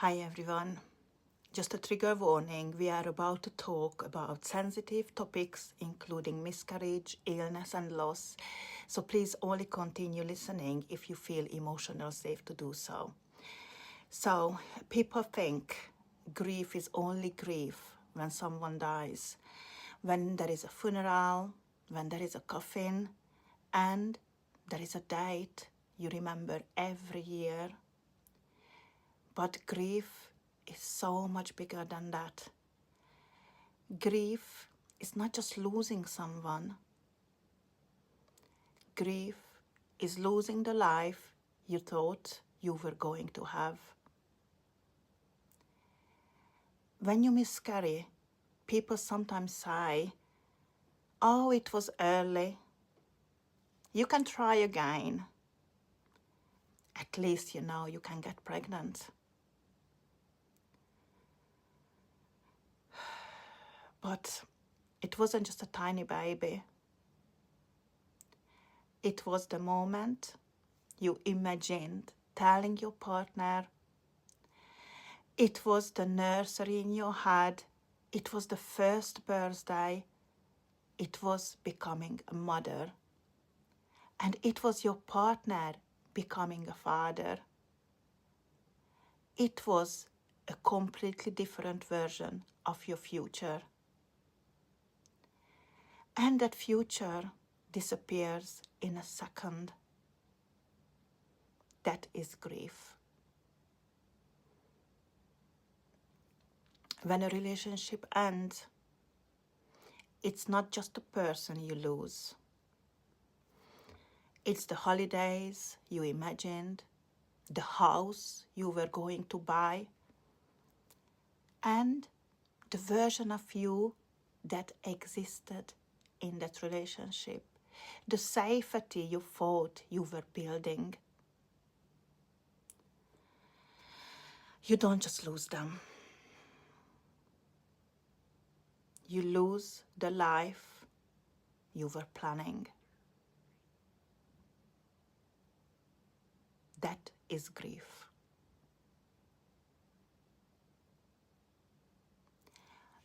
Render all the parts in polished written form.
Hi everyone. Just a trigger warning, we are about to talk about sensitive topics including miscarriage, illness and loss. So please only continue listening if you feel emotional safe to do so. So people think grief is only grief when someone dies, when there is a funeral, when there is a coffin, and there is a date you remember every year. But grief is so much bigger than that. Grief is not just losing someone. Grief is losing the life you thought you were going to have. When you miscarry, people sometimes say, "Oh, it was early. You can try again. At least you know you can get pregnant." But it wasn't just a tiny baby. It was the moment you imagined telling your partner. It was the nursery in your head. It was the first birthday. It was becoming a mother. And it was your partner becoming a father. It was a completely different version of your future. And that future disappears in a second. That is grief. When a relationship ends, it's not just the person you lose. It's the holidays you imagined, the house you were going to buy, and the version of you that existed in that relationship, the safety you thought you were building. You don't just lose them. You lose the life you were planning. That is grief.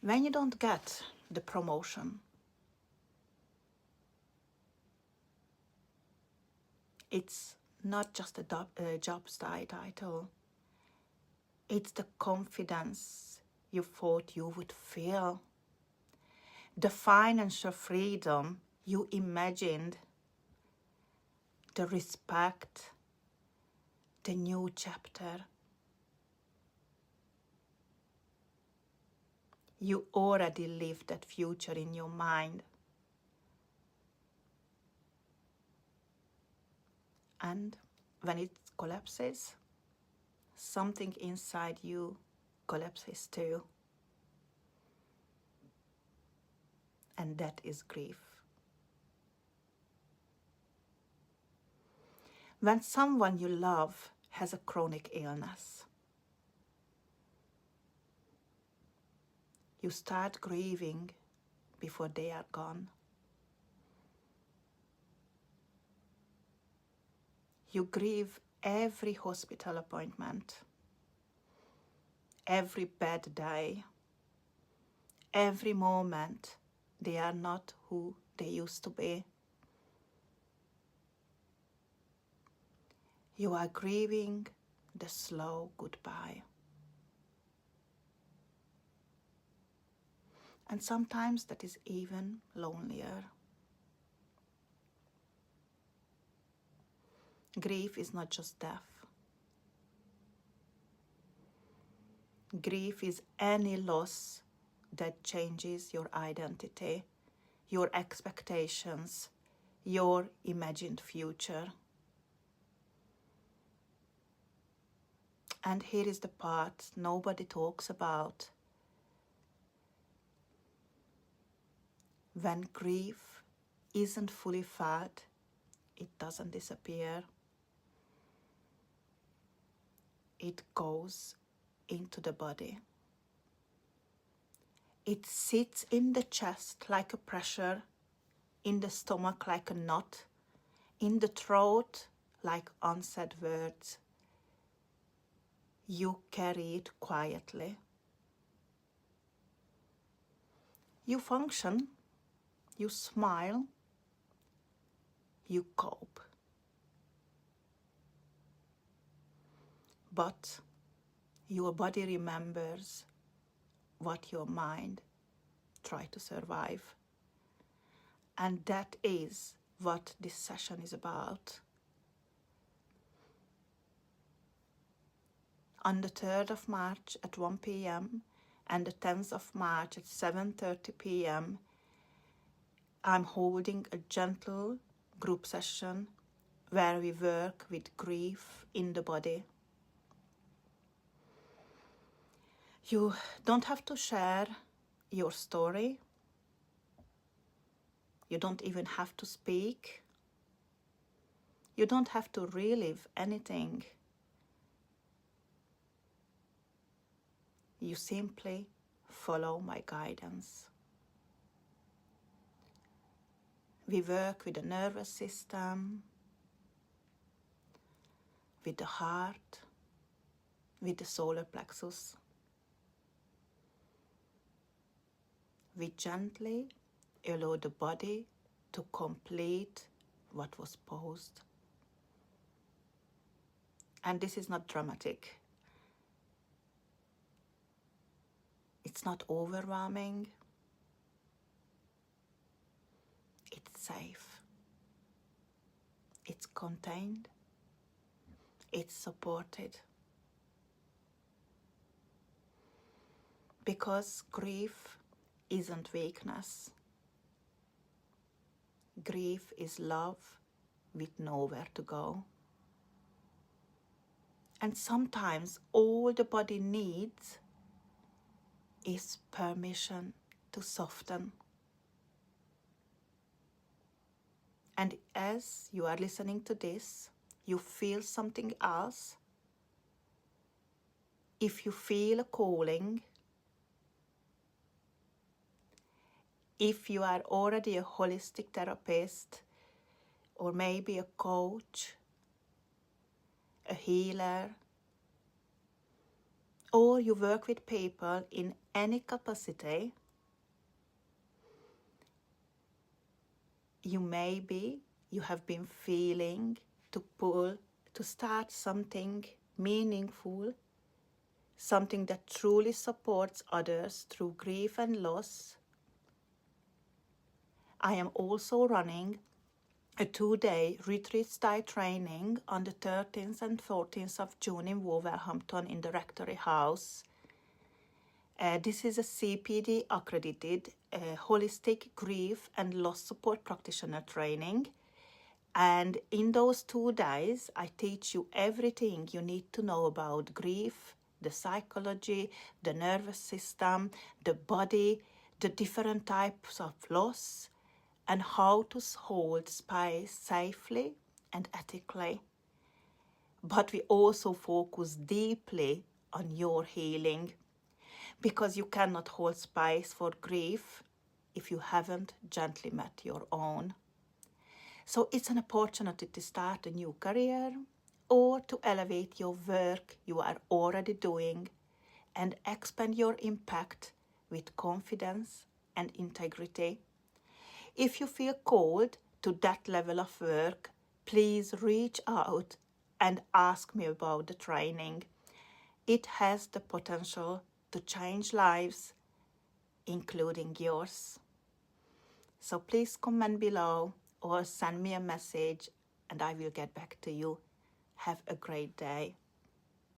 When you don't get the promotion, it's not just a job title. It's the confidence you thought you would feel, the financial freedom you imagined, the respect, the new chapter. You already lived that future in your mind. And when it collapses, something inside you collapses too. And that is grief. When someone you love has a chronic illness, you start grieving before they are gone. You grieve every hospital appointment, every bad day, every moment they are not who they used to be. You are grieving the slow goodbye. And sometimes that is even lonelier. Grief is not just death. Grief is any loss that changes your identity, your expectations, your imagined future. And here is the part nobody talks about. When grief isn't fully felt, it doesn't disappear. It goes into the body. It sits in the chest like a pressure, in the stomach like a knot, in the throat like unsaid words. You carry it quietly. You function, you smile, you cope. But your body remembers what your mind tried to survive. And that is what this session is about. On the 3rd of March at 1 p.m. and the 10th of March at 7:30 p.m., I'm holding a gentle group session where we work with grief in the body. You don't have to share your story. You don't even have to speak. You don't have to relive anything. You simply follow my guidance. We work with the nervous system, with the heart, with the solar plexus. We gently allow the body to complete what was paused. And this is not dramatic. It's not overwhelming. It's safe. It's contained. It's supported. Because grief isn't weakness. Grief is love with nowhere to go. And sometimes all the body needs is permission to soften. And as you are listening to this, you feel something else. If you feel a calling, if you are already a holistic therapist, or maybe a coach, a healer, or you work with people in any capacity, you have been feeling to start something meaningful, something that truly supports others through grief and loss. I am also running a 2-day retreat style training on the 13th and 14th of June in Wolverhampton in the Rectory House. This is a CPD accredited holistic grief and loss support practitioner training. And in those 2 days, I teach you everything you need to know about grief, the psychology, the nervous system, the body, the different types of loss, and how to hold space safely and ethically. But we also focus deeply on your healing, because you cannot hold space for grief if you haven't gently met your own. So it's an opportunity to start a new career or to elevate your work you are already doing and expand your impact with confidence and integrity. If you feel called to that level of work, please reach out and ask me about the training. It has the potential to change lives, including yours. So please comment below or send me a message and I will get back to you. Have a great day.